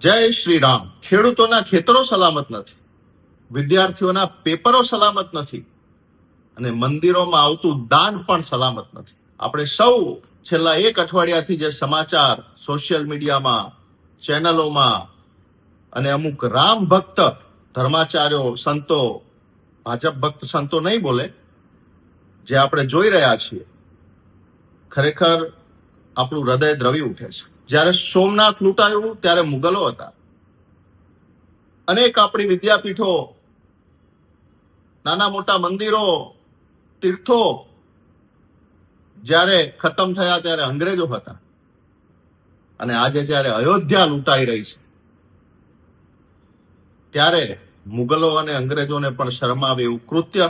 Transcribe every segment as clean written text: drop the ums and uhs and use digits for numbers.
જય શ્રી રામ. ખેડૂતોના ખેતરો સલામત નથી, વિદ્યાર્થીઓના પેપરો સલામત નથી અને મંદિરોમાં આવતું દાન પણ સલામત નથી. આપણે સૌ છેલ્લા એક અઠવાડિયાથી જે સમાચાર સોશિયલ મીડિયામાં, ચેનલોમાં અને અમુક રામ ભક્ત ધર્માચાર્યો, સંતો, ભાજપ ભક્ત સંતો નહીં બોલે, જે આપણે જોઈ રહ્યા છીએ, ખરેખર આપણું હૃદય દ્રવી ઉઠે છે. જ્યારે સોમનાથ લૂંટાયું ત્યારે મુગલો હતા. અનેક આપણી વિદ્યાપીઠો, નાના મોટા મંદિરો, તીર્થો જ્યારે ખતમ થયા ત્યારે અંગ્રેજો હતા. અને આજે જ્યારે અયોધ્યા લૂંટાઈ રહી છે ત્યારે મુગલો અને અંગ્રેજોને પણ શરમાવે એવું કૃત્ય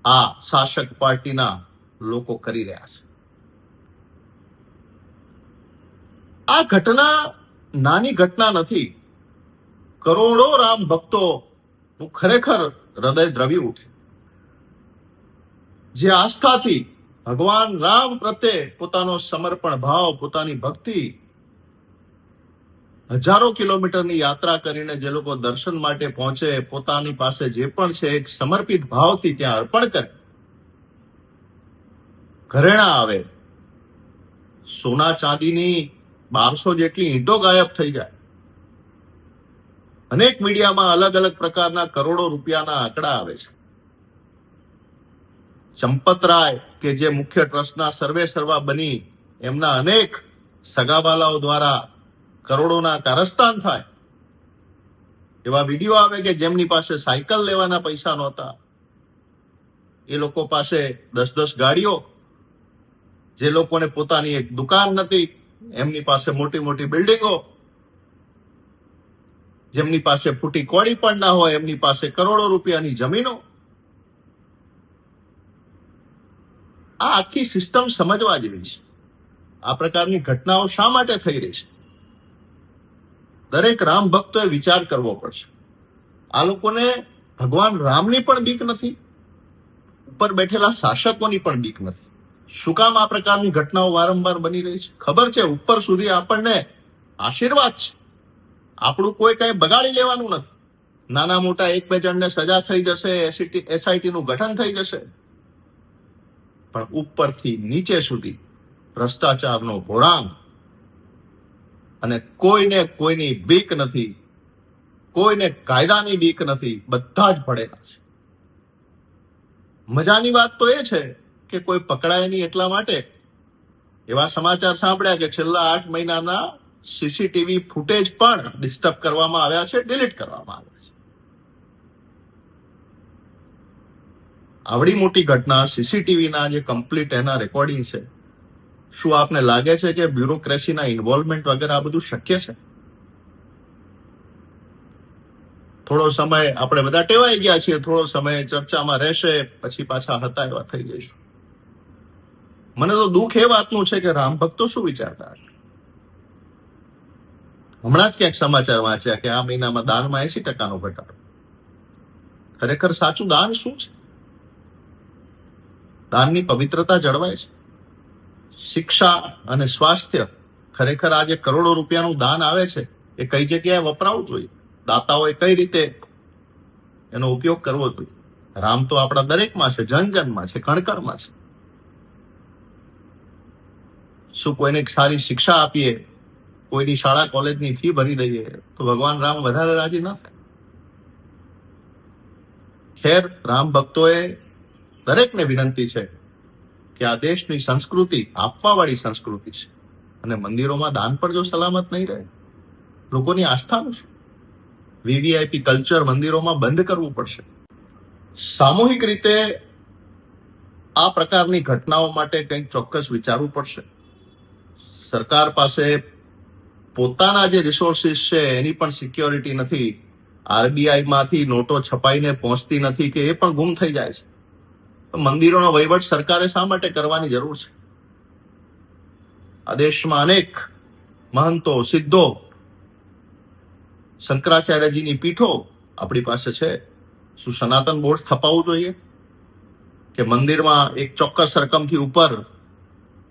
આ શાસક પાર્ટીના લોકો કરી રહ્યા છે. આ ઘટના નાની ઘટના નથી. કરોડો રામ ભક્તોનું ખરેખર હૃદય દ્રવી ઉઠે, જે આસ્થાથી ભગવાન રામ પ્રત્યે પોતાનો સમર્પણ ભાવ, પોતાની ભક્તિ, હજારો કિલોમીટરની યાત્રા કરીને જે લોકો દર્શન માટે પહોંચે, પોતાની પાસે જે પણ છે એક સમર્પિત ભાવથી ત્યાં અર્પણ કરે. ઘરેણા આવે, સોના ચાંદીની 1200 જેટલી ઈંટો ગાયબ થઈ જાય. અનેક મીડિયામાં અલગ અલગ પ્રકારના કરોડો રૂપિયાના આંકડા આવે છે. ચંપતરાય કે જે મુખ્ય ટ્રસ્ટના સર્વે સર્વા બની એમના અનેક સગાવાલાઓ દ્વારા કરોડોના કારસ્તાન થાય. એવા વિડીયો આવે કે જેમની પાસે સાયકલ લેવાના પૈસા નહોતા, એ લોકો પાસે 10-10 ગાડીઓ, જે લોકોને પોતાની એક દુકાન નથી એમની પાસે મોટી મોટી બિલ્ડિંગો, જેમની પાસે ફૂટી કોડી પણ ના હોય એમની પાસે કરોડો રૂપિયાની જમીનો. આ આખી સિસ્ટમ સમજવા જેવી છે. આ પ્રકારની ઘટનાઓ શા માટે થઈ રહી છે? દરેક રામ ભક્તોએ વિચાર કરવો પડશે. આ લોકોને ભગવાન રામની પણ બીક નથી, ઉપર બેઠેલા શાસકોની પણ બીક નથી. શું કામ આ પ્રકારની ઘટનાઓ વારંવાર બની રહી છે? ખબર છે ઉપર સુધી આપણને આશીર્વાદ છે, આપણું કોઈ કઈ બગાડી લેવાનું નથી. નાના મોટા 1-2 જણને સજા થઈ જશે, એસઆઈટી નું ગઠન થઈ જશે, પણ ઉપરથી નીચે સુધી ભ્રષ્ટાચારનો ભોળાંગ અને કોઈને કોઈની બીક નથી, કોઈને કાયદાની બીક નથી, બધા જ ભળેલા છે. મજાની વાત તો એ છે કે કોઈ પકડાય નહીં એટલા માટે એવા સમાચાર સાંભળ્યા કે છેલ્લા 8 મહિનાના સીસીટીવી ફૂટેજ પણ ડિસ્ટર્બ કરવામાં આવ્યા છે, ડિલીટ કરવામાં આવ્યા છે. આવડી મોટી ઘટના, સીસીટીવીના જે કમ્પ્લીટ એના રેકોર્ડિંગ છે, શું આપને લાગે છે કે બ્યુરોક્રેસીના ઇન્વોલ્વમેન્ટ વગર આ બધું શક્ય છે? થોડો સમય આપણે બધા ટેવાઈ ગયા છીએ, થોડો સમય ચર્ચામાં રહેશે, પછી પાછા હતા એવા થઈ જઈશું. મને તો દુઃખ એ વાતનું છે કે રામ ભક્તો શું વિચારતા હશે. હમણાં જ ક્યાંક સમાચાર વાંચ્યા કે આ મહિનામાં દાનમાં 80% ઘટાડો. ખરેખર સાચું દાન શું છે? દાનની પવિત્રતા જળવાય છે. શિક્ષા અને સ્વાસ્થ્ય, ખરેખર આ જે કરોડો રૂપિયાનું દાન આવે છે એ કઈ જગ્યાએ વપરાવું જોઈએ, દાતાઓએ કઈ રીતે એનો ઉપયોગ કરવો જોઈએ. રામ તો આપણા દરેકમાં છે, જન-જનમાં છે, કણ-કણમાં છે. શું કોઈને સારી શિક્ષા આપીએ, કોઈની શાળા કોલેજની ફી ભરી દઈએ તો ભગવાન રામ વધારે રાજી ના થાય? ખેર, રામ ભક્તોએ દરેકને વિનંતી છે કે આ દેશની સંસ્કૃતિ આપવાવાળી સંસ્કૃતિ છે, અને મંદિરોમાં દાન પણ જો સલામત નહીં રહે, લોકોની આસ્થાનું શું? વીવીઆઈપી કલ્ચર મંદિરોમાં બંધ કરવું પડશે. સામૂહિક રીતે આ પ્રકારની ઘટનાઓ માટે કંઈક ચોક્કસ વિચારવું પડશે. સરકાર પાસે પોતાના જે રિસોર્સિસ છે એની પણ સિક્યોરિટી નથી. આરબીઆઈમાંથી નોટો છપાઈને પહોંચતી નથી કે એ પણ ગુમ થઈ જાય છે. મંદિરોનો વહીવટ સરકારે શા માટે કરવાની જરૂર છે? આ દેશમાં અનેક મહંતો, સિદ્ધો, શંકરાચાર્યજીની પીઠો આપણી પાસે છે. શું સનાતન બોર્ડ થપાવવું જોઈએ કે મંદિરમાં એક ચોક્કસ રકમથી ઉપર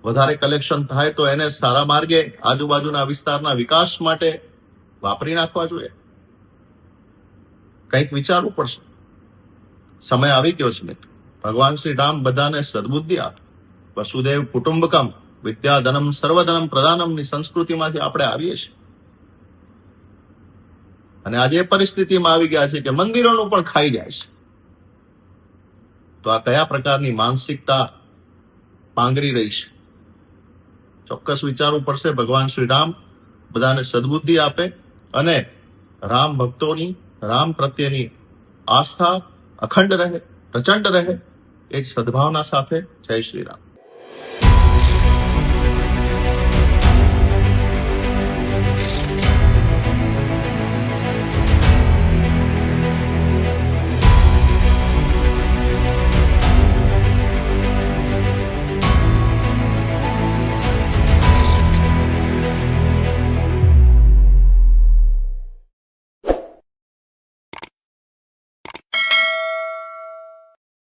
વધારે કલેક્શન થાય તો એને સારા માર્ગે આજુબાજુના વિસ્તારના વિકાસ માટે વાપરી નાખવા જોઈએ. કંઈક વિચારવું પડશે. સમય આવી ગયો છે મિત્રો. ભગવાન શ્રી રામ બધાને સદબુદ્ધિ આપે. વસુદેવ કુટુંબકમ વિદ્યાધનમ સર્વધનમ પ્રધાનમની સંસ્કૃતિમાંથી આપણે આવીએ છીએ અને આજે એ પરિસ્થિતિમાં આવી ગયા છે કે મંદિરોનું પણ ખાઈ જાય છે. તો આ કયા પ્રકારની માનસિકતા પાંગરી રહી છે? ચોક્કસ વિચારવું પડશે. ભગવાન શ્રી રામ બધાને સદબુદ્ધિ આપે અને રામ ભક્તોની રામ પ્રત્યેની આસ્થા અખંડ રહે, પ્રચંડ રહે, એ જ સદભાવના સાથે જય શ્રી રામ.